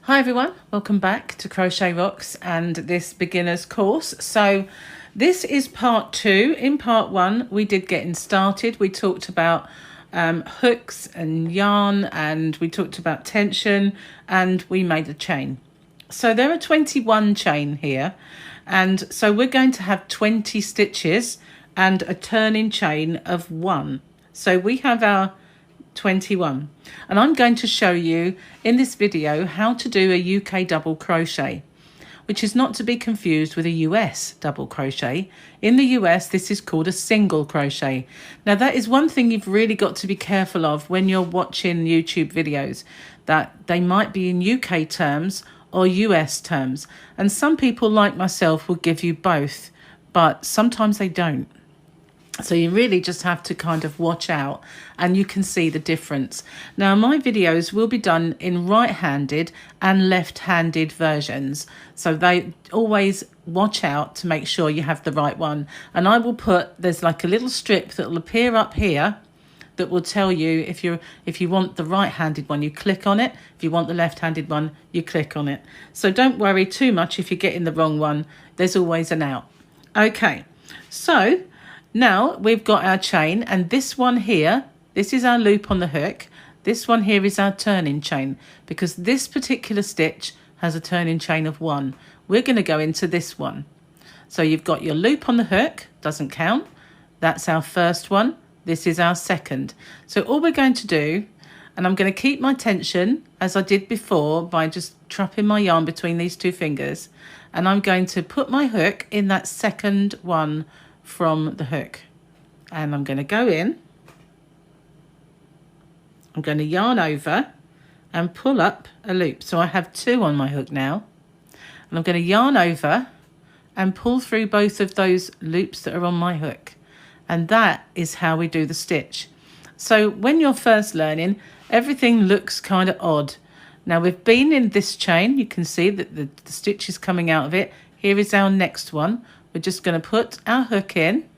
Hi everyone, welcome back to Crochet Rocks and this beginner's course. So this is part 2. In part 1 we did getting started. We talked about hooks and yarn, and we talked about tension, and we made a chain. So there are 21 chain here, and so we're going to have 20 stitches and a turning chain of 1. So we have our 21, and I'm going to show you in this video how to do a UK double crochet, which is not to be confused with a US double crochet. In the US this is called a single crochet. Now that is one thing you've really got to be careful of when you're watching YouTube videos, that they might be in UK terms or US terms, and some people like myself will give you both, but sometimes they don't. So you really just have to kind of watch out, and you can see the difference. Now my videos will be done in right-handed and left-handed versions, so they always watch out to make sure you have the right one. And I will put, there's like a little strip that will appear up here that will tell you if you want the right-handed one, you click on it. If you want the left-handed one, you click on it. So don't worry too much if you're getting the wrong one. There's always an out. Okay, so now we've got our chain, and this one here, this is our loop on the hook. This one here is our turning chain, because this particular stitch has a turning chain of 1. We're going to go into this one. So you've got your loop on the hook, doesn't count. That's our first one. This is our second. So all we're going to do, and I'm going to keep my tension as I did before by just trapping my yarn between these two fingers, and I'm going to put my hook in that second one from the hook, and I'm going to go in, I'm going to yarn over and pull up a loop. So I have 2 on my hook now, and I'm going to yarn over and pull through both of those loops that are on my hook, and that is how we do the stitch. So when you're first learning, everything looks kind of odd. Now we've been in this chain, you can see that the stitch is coming out of it. Here is our next one. We're just going to put our hook in,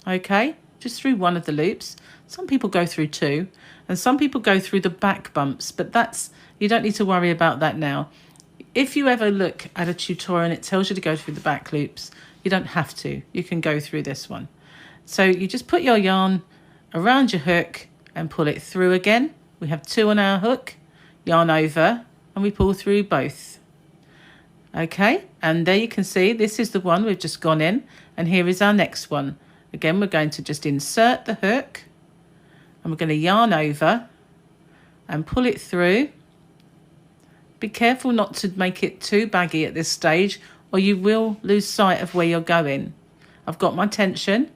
okay, just through one of the loops. Some people go through 2, and some people go through the back bumps, but that's, you don't need to worry about that now. If you ever look at a tutorial and it tells you to go through the back loops, you don't have to. You can go through this one. So you just put your yarn around your hook and pull it through again. We have 2 on our hook, yarn over, and we pull through both. Okay, and there you can see this is the one we've just gone in, and here is our next one. Again, we're going to just insert the hook, and we're going to yarn over and pull it through. Be careful not to make it too baggy at this stage, or you will lose sight of where you're going. I've got my tension,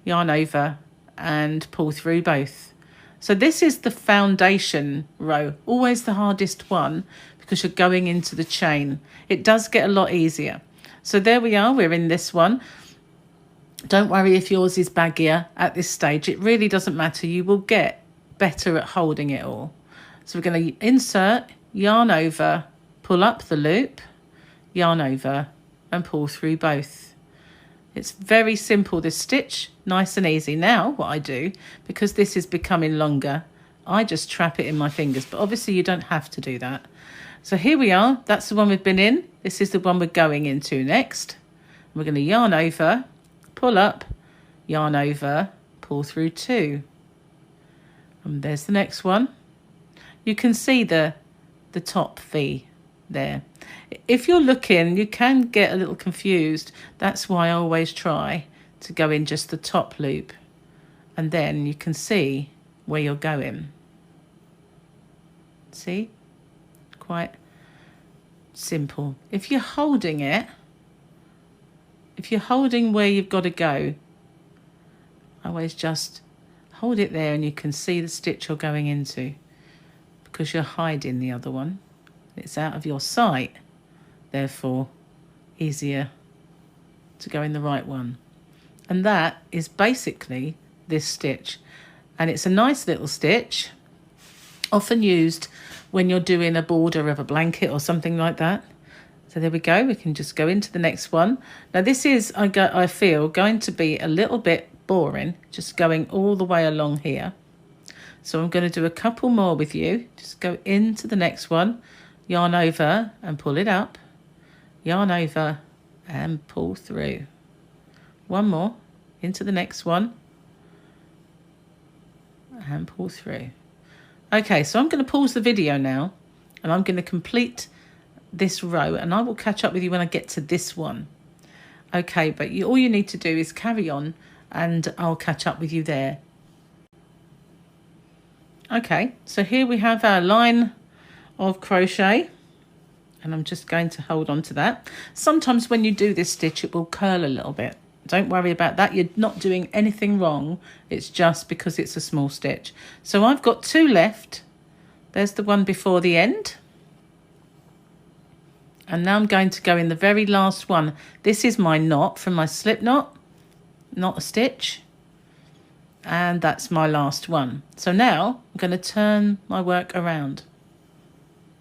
yarn over and pull through both. So this is the foundation row, always the hardest one, because you're going into the chain. It does get a lot easier. So there we are, we're in this one. Don't worry if yours is baggier at this stage. It really doesn't matter. You will get better at holding it all. So we're going to insert, yarn over, pull up the loop, yarn over and pull through both. It's very simple, this stitch, nice and easy. Now what I do, because this is becoming longer, I just trap it in my fingers, but obviously you don't have to do that. So here we are, that's the one we've been in. This is the one we're going into next. We're going to yarn over, pull up, yarn over, pull through 2. And there's the next one. You can see the top V there. If you're looking, you can get a little confused. That's why I always try to go in just the top loop, and then you can see where you're going. See? Quite simple. If you're holding it, if you're holding where you've got to go, always just hold it there, and you can see the stitch you're going into, because you're hiding the other one. It's out of your sight, therefore easier to go in the right one. And that is basically this stitch, and it's a nice little stitch, often used when you're doing a border of a blanket or something like that. So there we go, we can just go into the next one. Now this is, I feel, going to be a little bit boring, just going all the way along here. So I'm going to do a couple more with you. Just go into the next one, yarn over and pull it up, yarn over and pull through. One more into the next one and pull through. Okay, so I'm going to pause the video now and I'm going to complete this row, and I will catch up with you when I get to this one. Okay, but all you need to do is carry on and I'll catch up with you there. Okay, so here we have our line of crochet, and I'm just going to hold on to that. Sometimes when you do this stitch it will curl a little bit. Don't worry about that, you're not doing anything wrong, it's just because it's a small stitch. So I've got 2 left. There's the one before the end, and now I'm going to go in the very last one. This is my knot from my slip knot, not a stitch, and that's my last one. So now I'm going to turn my work around,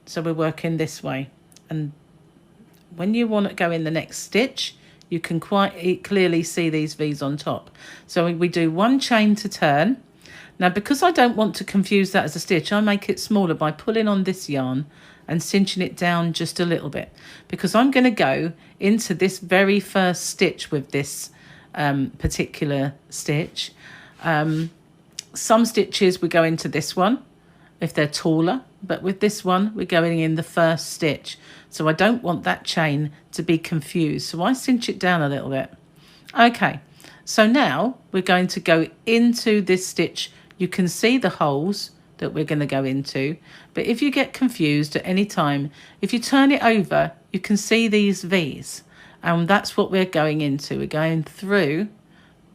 so we're working this way, and when you want to go in the next stitch you can quite clearly see these V's on top. So we do 1 chain to turn. Now because I don't want to confuse that as a stitch, I make it smaller by pulling on this yarn and cinching it down just a little bit, because I'm going to go into this very first stitch with this particular stitch. Some stitches we go into this one if they're taller, but with this one we're going in the first stitch, so I don't want that chain to be confused, so I cinch it down a little bit. Okay, so now we're going to go into this stitch. You can see the holes that we're going to go into, but if you get confused at any time, if you turn it over you can see these V's, and that's what we're going into. We're going through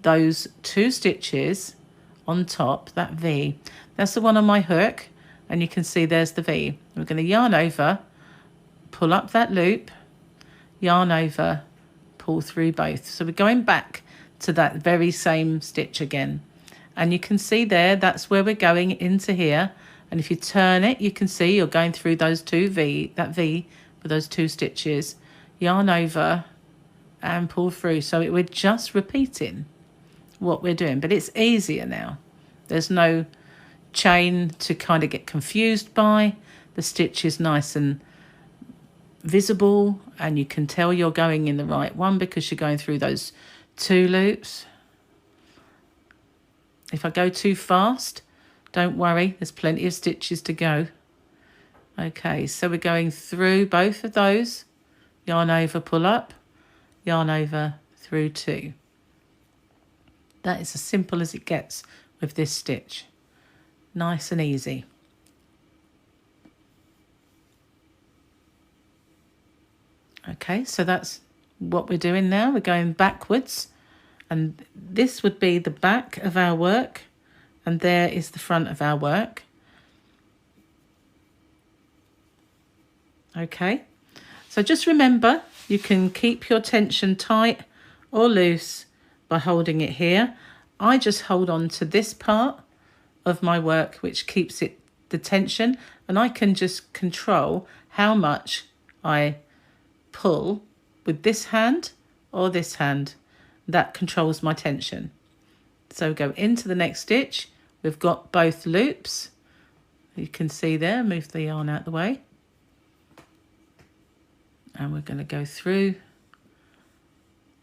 those 2 stitches on top, that V. That's the one on my hook, and you can see there's the V. We're going to yarn over, pull up that loop, yarn over, pull through both. So we're going back to that very same stitch again, and you can see there that's where we're going into here. And if you turn it you can see you're going through those 2 V, that V with those 2 stitches, yarn over and pull through. So we're just repeating what we're doing, but it's easier now. There's no chain to kind of get confused by. The stitch is nice and visible, and you can tell you're going in the right one because you're going through those 2 loops. If I go too fast, don't worry, there's plenty of stitches to go. Okay, so we're going through both of those, yarn over, pull up, yarn over, through 2. That is as simple as it gets with this stitch. Nice and easy. Okay, so that's what we're doing now. We're going backwards, and this would be the back of our work, and there is the front of our work. Okay, so just remember you can keep your tension tight or loose by holding it here. I just hold on to this part of my work which keeps it the tension, and I can just control how much I pull with this hand or this hand. That controls my tension. So go into the next stitch. We've got both loops. You can see there, move the yarn out of the way. And we're going to go through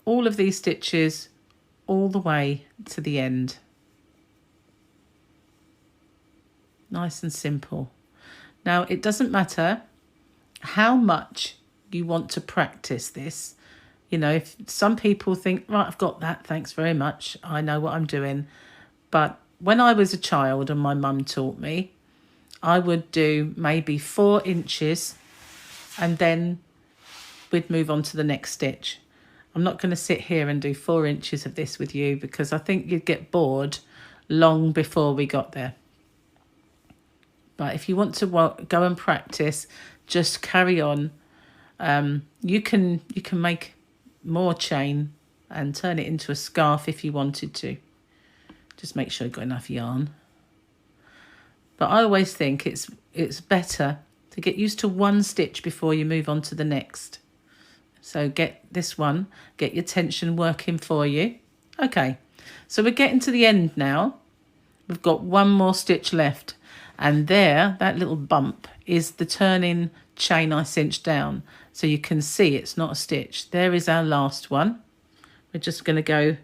all of these stitches all the way to the end. Nice and simple. Now it doesn't matter how much you want to practice this. You know, if some people think, right, I've got that, thanks very much, I know what I'm doing. But when I was a child and my mum taught me, I would do maybe 4 inches and then we'd move on to the next stitch. I'm not going to sit here and do 4 inches of this with you because I think you'd get bored long before we got there. But if you want to go and practice, just carry on. You can make more chain and turn it into a scarf if you wanted to. Just make sure you've got enough yarn. But I always think it's better to get used to 1 stitch before you move on to the next. So get this one, get your tension working for you. Okay, so we're getting to the end now. We've got 1 more stitch left. And there, that little bump is the turning chain I cinched down. So you can see it's not a stitch. There is our last one. We're just going to go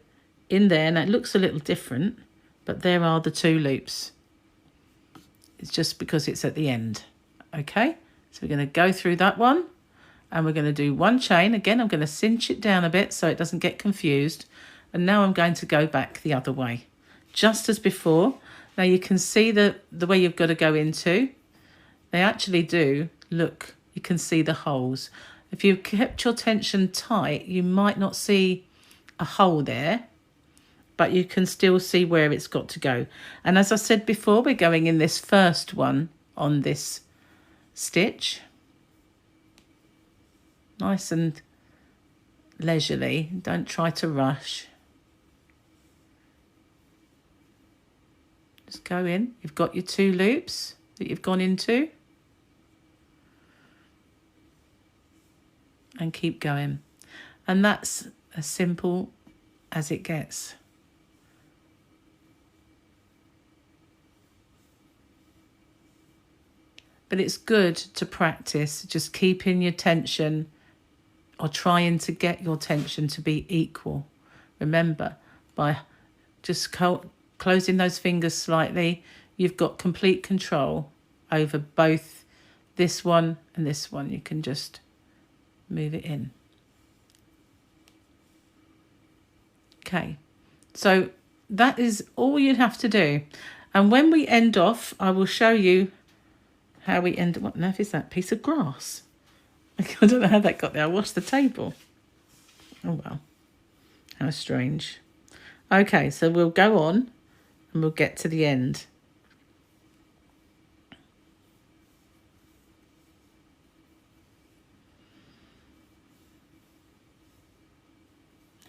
in there. Now it looks a little different, but there are the 2 loops. It's just because it's at the end. Okay, so we're going to go through that one and we're going to do 1 chain. Again, I'm going to cinch it down a bit so it doesn't get confused. And now I'm going to go back the other way, just as before. Now you can see the way you've got to go into. They actually do look, you can see the holes. If you've kept your tension tight, you might not see a hole there, but you can still see where it's got to go. And as I said before, we're going in this first one on this stitch. Nice and leisurely, don't try to rush. Just go in, you've got your 2 loops that you've gone into. And keep going. And that's as simple as it gets. But it's good to practice just keeping your tension or trying to get your tension to be equal. Remember, by just closing those fingers slightly, you've got complete control over both this one and this one. You can just move it in. Okay, so that is all you'd have to do. And when we end off, I will show you how we end. What on earth is that piece of grass? I don't know how that got there. I washed the table. Oh well, how strange. Okay, so we'll go on and we'll get to the end.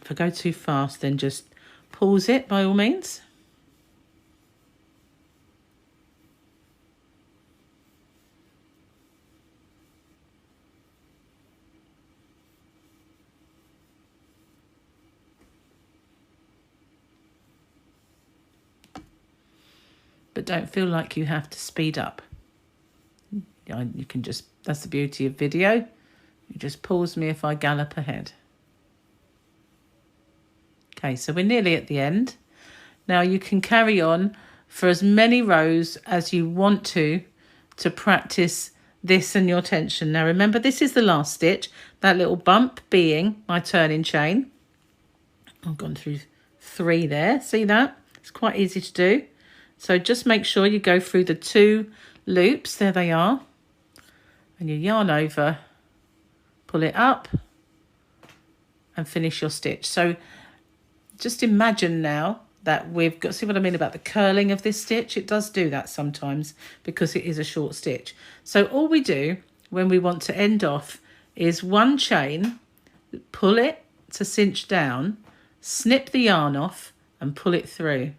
If I go too fast, then just pause it by all means. But don't feel like you have to speed up. You can just, that's the beauty of video. You just pause me if I gallop ahead. Okay, so we're nearly at the end. Now you can carry on for as many rows as you want to practice this and your tension. Now remember, this is the last stitch, that little bump being my turning chain. I've gone through 3 there, see that? It's quite easy to do. So just make sure you go through the 2 loops, there they are, and you yarn over, pull it up and finish your stitch. So just imagine now that we've got, see what I mean about the curling of this stitch? It does do that sometimes because it is a short stitch. So all we do when we want to end off is 1 chain, pull it to cinch down, snip the yarn off and pull it through.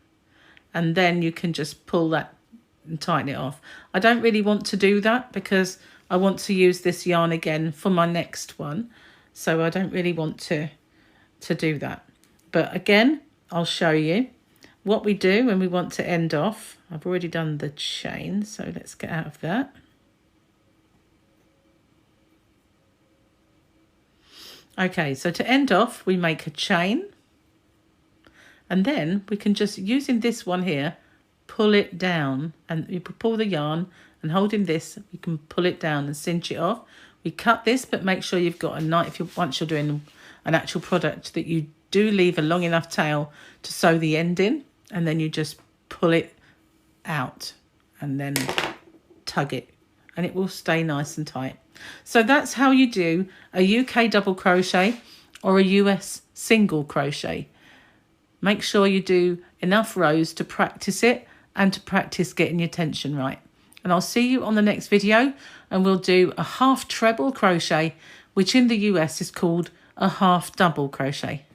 And then you can just pull that and tighten it off. I don't really want to do that because I want to use this yarn again for my next one. So I don't really want to do that. But again, I'll show you what we do when we want to end off. I've already done the chain, so let's get out of that. Okay, so to end off, we make a chain. And then we can just, using this one here, pull it down. And you pull the yarn and holding this, you can pull it down and cinch it off. We cut this, but make sure you've got a knife. Once you're doing an actual product, that you do leave a long enough tail to sew the end in. And then you just pull it out and then tug it. And it will stay nice and tight. So that's how you do a UK double crochet or a US single crochet. Make sure you do enough rows to practice it and to practice getting your tension right. And I'll see you on the next video, and we'll do a half treble crochet, which in the US is called a half double crochet.